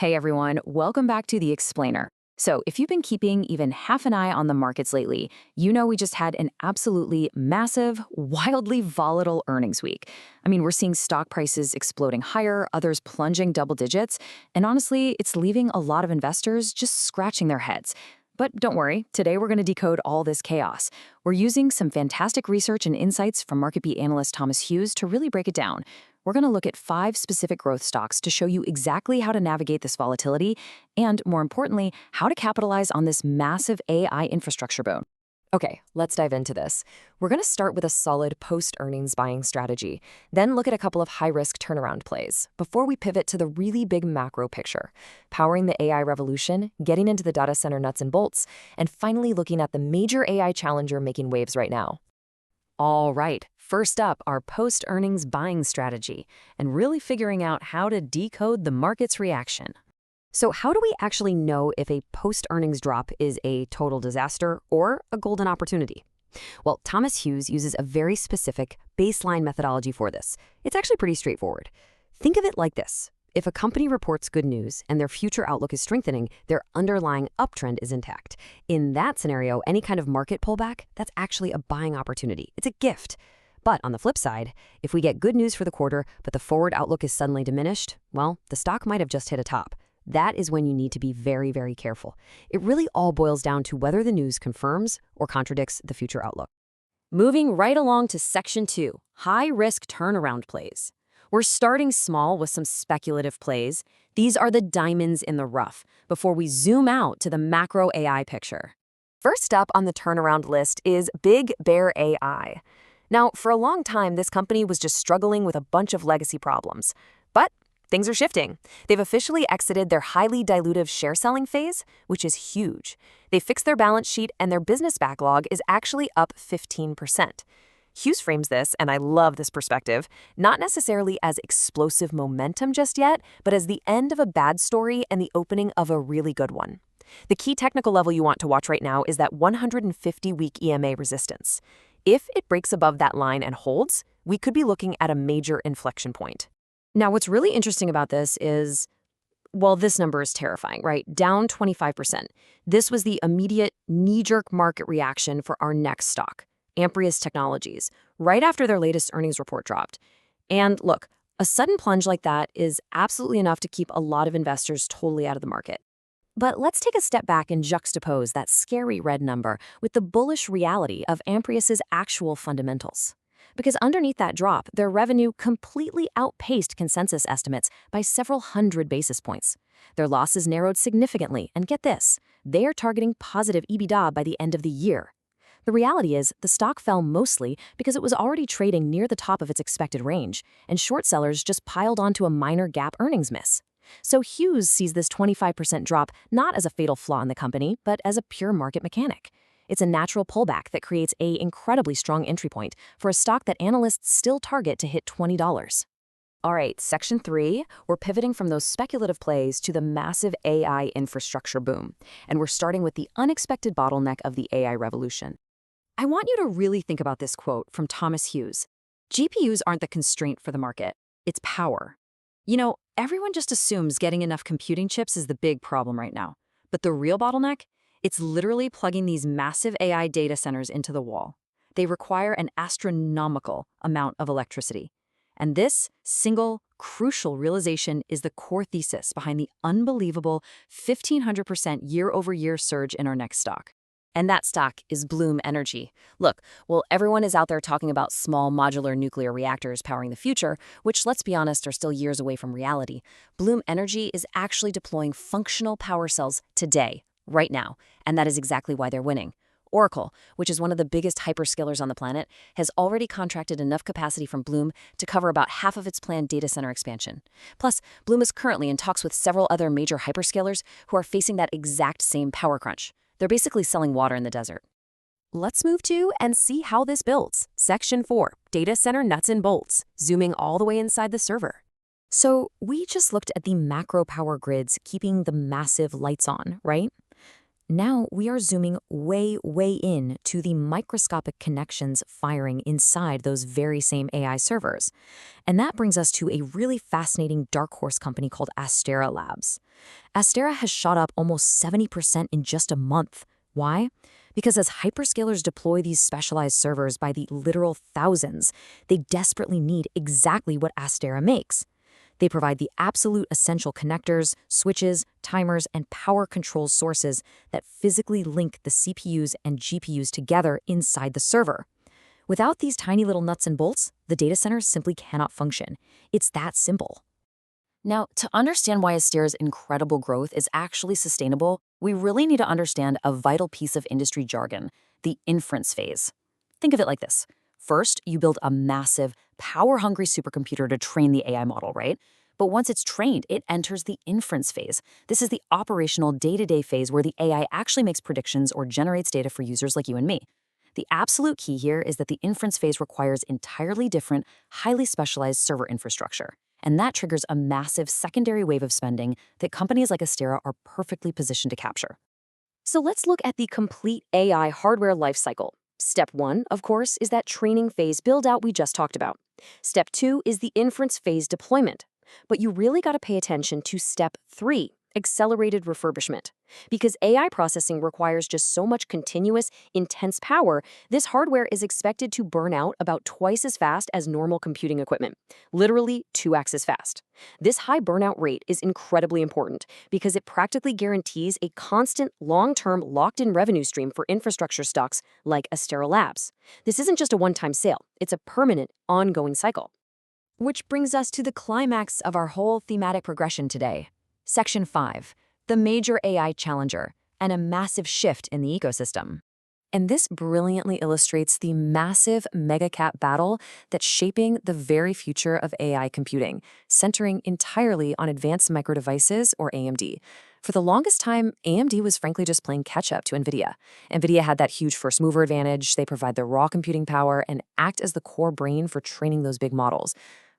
Hey everyone, welcome back to The Explainer. So, if you've been keeping even half an eye on the markets lately, you know we just had an absolutely massive, wildly volatile earnings week. I mean, we're seeing stock prices exploding higher, others plunging double digits, and honestly, it's leaving a lot of investors just scratching their heads. But don't worry, today we're going to decode all this chaos. We're using some fantastic research and insights from MarketBeat analyst Thomas Hughes to really break it down. We're going to look at 5 specific growth stocks to show you exactly how to navigate this volatility and, more importantly, how to capitalize on this massive AI infrastructure boom. Okay, let's dive into this. We're going to start with a solid post-earnings buying strategy, then look at a couple of high-risk turnaround plays before we pivot to the really big macro picture, powering the AI revolution, getting into the data center nuts and bolts, and finally looking at the major AI challenger making waves right now. All right, first up, our post-earnings buying strategy, and really figuring out how to decode the market's reaction. So how do we actually know if a post-earnings drop is a total disaster or a golden opportunity? Well, Thomas Hughes uses a very specific baseline methodology for this. It's actually pretty straightforward. Think of it like this. If a company reports good news and their future outlook is strengthening, their underlying uptrend is intact. In that scenario, any kind of market pullback, that's actually a buying opportunity. It's a gift. But on the flip side, if we get good news for the quarter, but the forward outlook is suddenly diminished, well, the stock might have just hit a top. That is when you need to be very, very careful. It really all boils down to whether the news confirms or contradicts the future outlook. Moving right along to Section 2, high-risk turnaround plays. We're starting small with some speculative plays. These are the diamonds in the rough before we zoom out to the macro AI picture. First up on the turnaround list is BigBear.ai. Now, for a long time, this company was just struggling with a bunch of legacy problems. But things are shifting. They've officially exited their highly dilutive share selling phase, which is huge. They fixed their balance sheet and their business backlog is actually up 15%. Hughes frames this, and I love this perspective, not necessarily as explosive momentum just yet, but as the end of a bad story and the opening of a really good one. The key technical level you want to watch right now is that 150-week EMA resistance. If it breaks above that line and holds, we could be looking at a major inflection point. Now, what's really interesting about this is, well, this number is terrifying, right? Down 25%. This was the immediate knee-jerk market reaction for our next stock, Amprius Technologies, right after their latest earnings report dropped. And look, a sudden plunge like that is absolutely enough to keep a lot of investors totally out of the market. But let's take a step back and juxtapose that scary red number with the bullish reality of Amprius's actual fundamentals. Because underneath that drop, their revenue completely outpaced consensus estimates by several hundred basis points. Their losses narrowed significantly, and get this, they are targeting positive EBITDA by the end of the year. The reality is, the stock fell mostly because it was already trading near the top of its expected range, and short sellers just piled onto a minor gap earnings miss. So Hughes sees this 25% drop not as a fatal flaw in the company, but as a pure market mechanic. It's a natural pullback that creates an incredibly strong entry point for a stock that analysts still target to hit $20. All right, Section 3, we're pivoting from those speculative plays to the massive AI infrastructure boom, and we're starting with the unexpected bottleneck of the AI revolution. I want you to really think about this quote from Thomas Hughes. GPUs aren't the constraint for the market, it's power. You know, everyone just assumes getting enough computing chips is the big problem right now. But the real bottleneck? It's literally plugging these massive AI data centers into the wall. They require an astronomical amount of electricity. And this single, crucial realization is the core thesis behind the unbelievable 1,500% year-over-year surge in our next stock. And that stock is Bloom Energy. Look, well, everyone is out there talking about small modular nuclear reactors powering the future, which, let's be honest, are still years away from reality. Bloom Energy is actually deploying functional power cells today, right now, and that is exactly why they're winning. Oracle, which is one of the biggest hyperscalers on the planet, has already contracted enough capacity from Bloom to cover about half of its planned data center expansion. Plus, Bloom is currently in talks with several other major hyperscalers who are facing that exact same power crunch. They're basically selling water in the desert. Let's move to and see how this builds. Section 4, data center nuts and bolts, zooming all the way inside the server. So we just looked at the macro power grids keeping the massive lights on, right? Now we are zooming way, way in to the microscopic connections firing inside those very same AI servers. And that brings us to a really fascinating dark horse company called Astera Labs. Astera has shot up almost 70% in just a month. Why? Because as hyperscalers deploy these specialized servers by the literal thousands, they desperately need exactly what Astera makes. They provide the absolute essential connectors, switches, timers, and power control sources that physically link the CPUs and GPUs together inside the server. Without these tiny little nuts and bolts, the data center simply cannot function. It's that simple. Now, to understand why Astera's incredible growth is actually sustainable, we really need to understand a vital piece of industry jargon, the inference phase. Think of it like this. First, you build a massive, power-hungry supercomputer to train the AI model, right? But once it's trained, it enters the inference phase. This is the operational day-to-day phase where the AI actually makes predictions or generates data for users like you and me. The absolute key here is that the inference phase requires entirely different, highly specialized server infrastructure. And that triggers a massive secondary wave of spending that companies like Astera are perfectly positioned to capture. So let's look at the complete AI hardware lifecycle. Step 1, of course, is that training phase build-out we just talked about. Step 2 is the inference phase deployment. But you really got to pay attention to Step 3, accelerated refurbishment. Because AI processing requires just so much continuous, intense power, this hardware is expected to burn out about twice as fast as normal computing equipment, literally 2x as fast. This high burnout rate is incredibly important because it practically guarantees a constant, long-term, locked-in revenue stream for infrastructure stocks like Astera Labs. This isn't just a one-time sale, it's a permanent, ongoing cycle. Which brings us to the climax of our whole thematic progression today. Section 5, the major AI challenger, and a massive shift in the ecosystem. And this brilliantly illustrates the massive mega-cap battle that's shaping the very future of AI computing, centering entirely on advanced microdevices, or AMD. For the longest time, AMD was frankly just playing catch-up to NVIDIA. NVIDIA had that huge first-mover advantage, they provide the raw computing power, and act as the core brain for training those big models.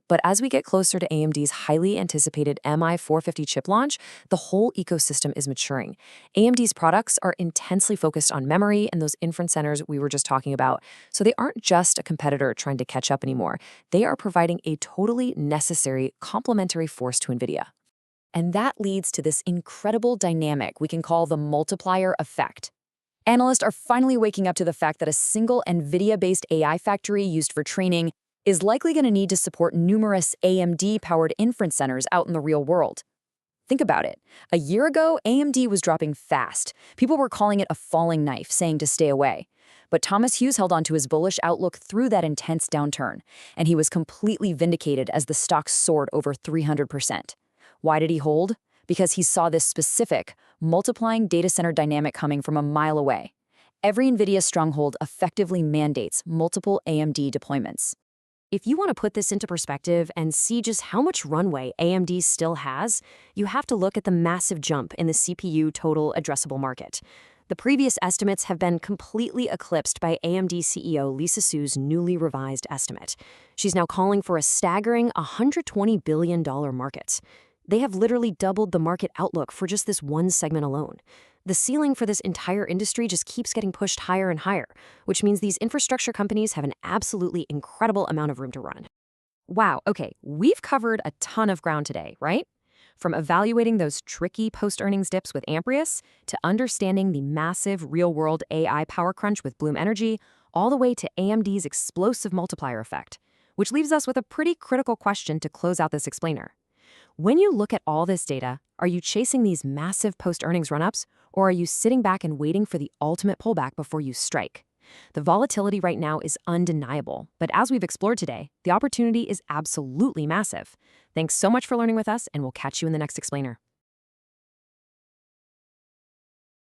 But as we get closer to AMD's highly anticipated MI450 chip launch, the whole ecosystem is maturing. AMD's products are intensely focused on memory and those inference centers we were just talking about, so they aren't just a competitor trying to catch up anymore. They are providing a totally necessary complementary force to NVIDIA. And that leads to this incredible dynamic we can call the multiplier effect. Analysts are finally waking up to the fact that a single NVIDIA-based AI factory used for training is likely going to need to support numerous AMD-powered inference centers out in the real world. Think about it. A year ago, AMD was dropping fast. People were calling it a falling knife, saying to stay away. But Thomas Hughes held on to his bullish outlook through that intense downturn, and he was completely vindicated as the stock soared over 300%. Why did he hold? Because he saw this specific, multiplying data center dynamic coming from a mile away. Every NVIDIA stronghold effectively mandates multiple AMD deployments. If you want to put this into perspective and see just how much runway AMD still has, you have to look at the massive jump in the CPU total addressable market. The previous estimates have been completely eclipsed by AMD CEO Lisa Su's newly revised estimate. She's now calling for a staggering $120 billion market. They have literally doubled the market outlook for just this one segment alone. The ceiling for this entire industry just keeps getting pushed higher and higher, which means these infrastructure companies have an absolutely incredible amount of room to run. Wow, okay, we've covered a ton of ground today, right? From evaluating those tricky post-earnings dips with Amprius, to understanding the massive real-world AI power crunch with Bloom Energy, all the way to AMD's explosive multiplier effect, which leaves us with a pretty critical question to close out this explainer. When you look at all this data, are you chasing these massive post-earnings run-ups, or are you sitting back and waiting for the ultimate pullback before you strike? The volatility right now is undeniable, but as we've explored today, the opportunity is absolutely massive. Thanks so much for learning with us, and we'll catch you in the next explainer.